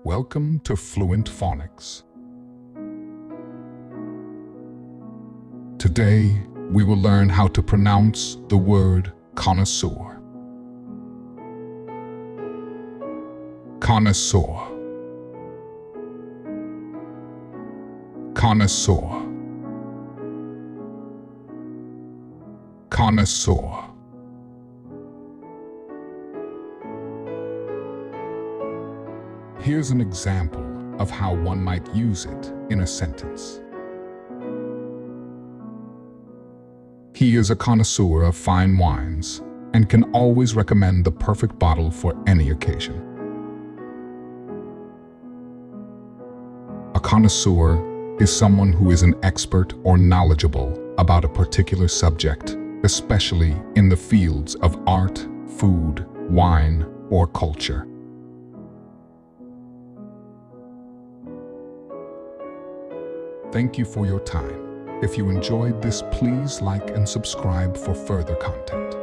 Welcome to Fluent Phonics. Today, we will learn how to pronounce the word connoisseur. Connoisseur. Connoisseur. Connoisseur. Here's an example of how one might use it in a sentence. He is a connoisseur of fine wines and can always recommend the perfect bottle for any occasion. A connoisseur is someone who is an expert or knowledgeable about a particular subject, especially in the fields of art, food, wine, or culture. Thank you for your time. If you enjoyed this, please like and subscribe for further content.